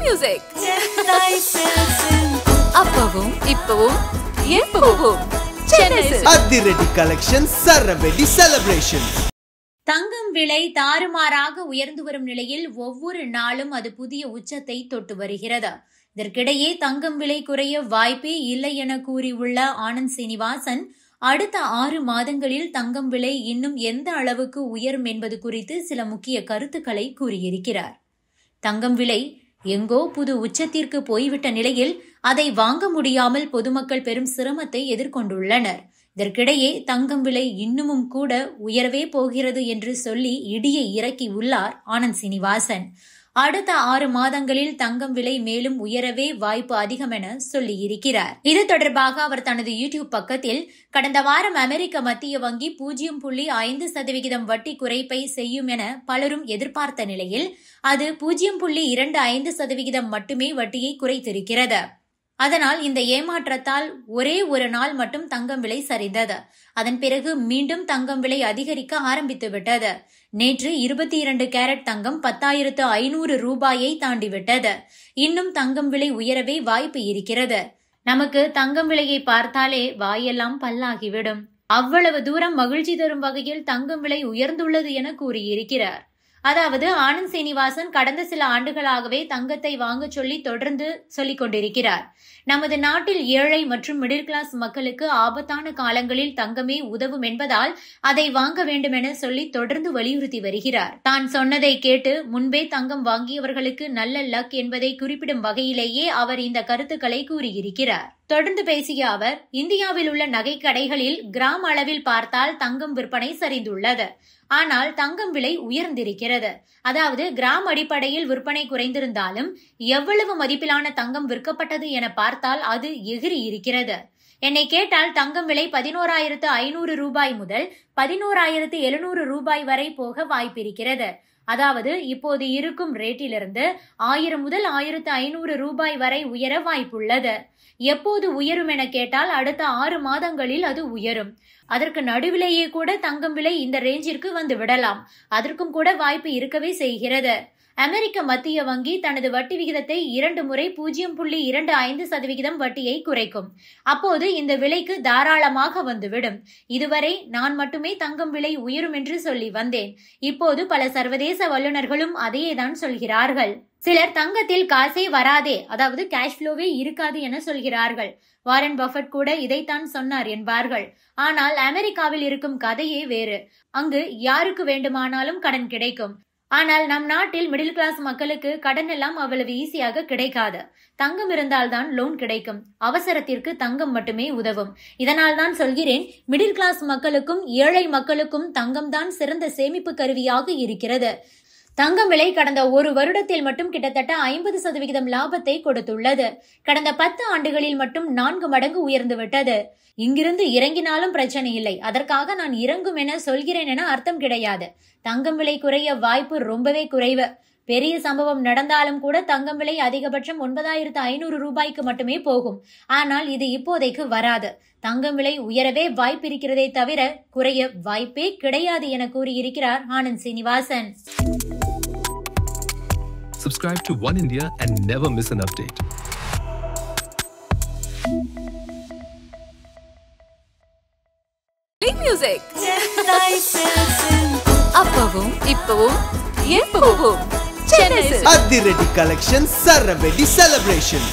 music. அப்பவும் இப்பவும் எப்பவும் சென்னை அதிரடி கலெக்ஷன் சரவெடி செலிப்ரேஷன். தங்கம் விலை தாறுமாறாக உயர்ந்து வரும் நிலையில் ஒவ்வொரு நாளும் அது புதிய உச்சத்தை தொட்டு வருகிறது. இதற்கிடையே தங்கம் விலை குறைய வாய்ப்பே இல்லை என கூறியுள்ள ஆனந்த் சீனிவாசன், அடுத்த 6 மாதங்களில் தங்கம் விலை இன்னும் எந்த அளவுக்கு உயரும் என்பது குறித்து சில முக்கிய கருத்துக்களை கூறியிருக்கிறார். தங்கம் விலை எங்கோ புது உச்சத்திற்கு போய்விட்ட நிலையில் அதை வாங்க முடியாமல் பொதுமக்கள் பெரும் சிரமத்தை எதிர்கொண்டுள்ளனர். இதற்கிடையே தங்கம் விலை இன்னமும் கூட உயரவே போகிறது என்று சொல்லி இடியை இறக்கி உள்ளார் ஆனந்த் சீனிவாசன். அடுத்த 6 மாதங்களில் தங்கம் விலை மேலும் உயரவே வாய்ப்பு அதிகம் என சொல்லியிருக்கிறார். இது தொடர்பாக அவர் தனது யூடியூப் பக்கத்தில், கடந்த வாரம் அமெரிக்க மத்திய வங்கி 0.5% வட்டி குறைப்பை செய்யும் என பலரும் எதிர்பார்த்த நிலையில் அது 0.25% மட்டுமே வட்டியை குறைத்திருக்கிறது. அதனால் இந்த ஏமாற்றத்தால் ஒரே ஒரு நாள் மட்டும் தங்கம் விலை சரிந்தது. அதன் பிறகு மீண்டும் தங்கம் விலை அதிகரிக்க ஆரம்பித்துவிட்டது. நேற்று 22 கேரட் தங்கம் 10,500 ரூபாயை தாண்டிவிட்டது. இன்னும் தங்கம் விலை உயரவே வாய்ப்பு இருக்கிறது. நமக்கு தங்கம் விலையை பார்த்தாலே வாயெல்லாம் பல்லாகிவிடும். அவ்வளவு தூரம் மகிழ்ச்சி தரும் வகையில் தங்கம் விலை உயர்ந்துள்ளது என கூறியிருக்கிறார். அதாவது ஆனந்த் சீனிவாசன் கடந்த சில ஆண்டுகளாகவே தங்கத்தை வாங்க சொல்லி தொடர்ந்து சொல்லிக் கொண்டிருக்கிறார். நமது நாட்டில் ஏழை மற்றும் மிடில் கிளாஸ் மக்களுக்கு ஆபத்தான காலங்களில் தங்கமே உதவும் என்பதால் அதை வாங்க வேண்டும் என சொல்லி தொடர்ந்து வலியுறுத்தி வருகிறார். தான் சொன்னதை கேட்டு முன்பே தங்கம் வாங்கியவர்களுக்கு நல்ல லக் என்பதை குறிப்பிடும் வகையிலேயே அவர் இந்த கருத்துக்களை கூறியிருக்கிறார். தொடர்ந்து பேசிய அவர், இந்தியாவில் உள்ள நகை கடைகளில் கிராம் அளவில் பார்த்தால் தங்கம் விற்பனை சரிந்துள்ளது. ஆனால் தங்கம் விலை உயர்ந்திருக்கிறது. அதாவது கிராம் அடிப்படையில் விற்பனை குறைந்திருந்தாலும் எவ்வளவு மதிப்பிலான தங்கம் விற்கப்பட்டது என பார்த்தால் அது எகிரி இருக்கிறது. என்னை கேட்டால் தங்கம் விலை 11,500 ரூபாய் முதல் 11,700 ரூபாய் வரை போக வாய்ப்பிருக்கிறது. அதாவது இப்போது இருக்கும் ரேட்டிலிருந்து 1000 முதல் 1,500 ரூபாய் வரை உயர வாய்ப்புள்ளது. எப்போது உயரும் என கேட்டால் அடுத்த 6 மாதங்களில் அது உயரும். அதற்கு நடுவிலேயே கூட தங்கம் விலை இந்த ரேஞ்சிற்கு வந்து விடலாம். அதற்கும் கூட வாய்ப்பு இருக்கவே செய்கிறது. அமெரிக்க மத்திய வங்கி தனது வட்டி விகிதத்தை 2 முறை 0.25% வட்டியை குறைக்கும். அப்போது இந்த விலைக்கு தாராளமாக வந்துவிடும். இதுவரை நான் மட்டுமே தங்கம் விலை உயரும் என்று சொல்லி வந்தேன். இப்போது பல சர்வதேச வல்லுநர்களும் அதையேதான் சொல்கிறார்கள். சிலர் தங்கத்தில் காசே வராதே, அதாவது கேஷ் ஃப்ளோவே இருக்காது என சொல்கிறார்கள். வாரன் பஃபட் கூட இதைத்தான் சொன்னார் என்பார்கள். ஆனால் அமெரிக்காவில் இருக்கும் கதையே வேறு. அங்கு யாருக்கு வேண்டுமானாலும் கடன் கிடைக்கும். ஆனால் நம் நாட்டில் மிடில் கிளாஸ் மக்களுக்கு கடன் எல்லாம் அவ்வளவு ஈஸியாக கிடைக்காது. தங்கம் இருந்தால்தான் லோன் கிடைக்கும். அவசரத்திற்கு தங்கம் மட்டுமே உதவும். இதனால் தான் சொல்கிறேன், மிடில் கிளாஸ் மக்களுக்கும் ஏழை மக்களுக்கும் தங்கம் தான் சிறந்த சேமிப்பு கருவியாக இருக்கிறது. தங்கம் விலை கடந்த 1 வருடத்தில் மட்டும் கிட்டத்தட்ட 50% லாபத்தை கொடுத்துள்ளது. கடந்த 10 ஆண்டுகளில் மட்டும் 4 மடங்கு உயர்ந்துவிட்டது. இங்கிருந்து இறங்கினாலும் பிரச்சனை இல்லை, அதற்காக நான் இறங்கும் என சொல்கிறேன் என அர்த்தம் கிடையாது. தங்கம் விலை குறைய வாய்ப்பு ரொம்பவே குறைவு. பெரிய சம்பவம் நடந்தாலும் கூட தங்கம் விலை அதிகபட்சம் 9,500 ரூபாய்க்கு மட்டுமே போகும். ஆனால் இது இப்போதைக்கு வராது. தங்கம் விலை உயரவே வாய்ப்பு இருக்கிறதே தவிர குறைய வாய்ப்பே கிடையாது என கூறியிருக்கிறார் Anand Srinivasan. Subscribe to One India and never miss an update. music. அப்பவும் இப்பவும் எப்பவும் சென்னை அதிரடி கலெக்ஷன் சரவெடி செலிப்ரேஷன்.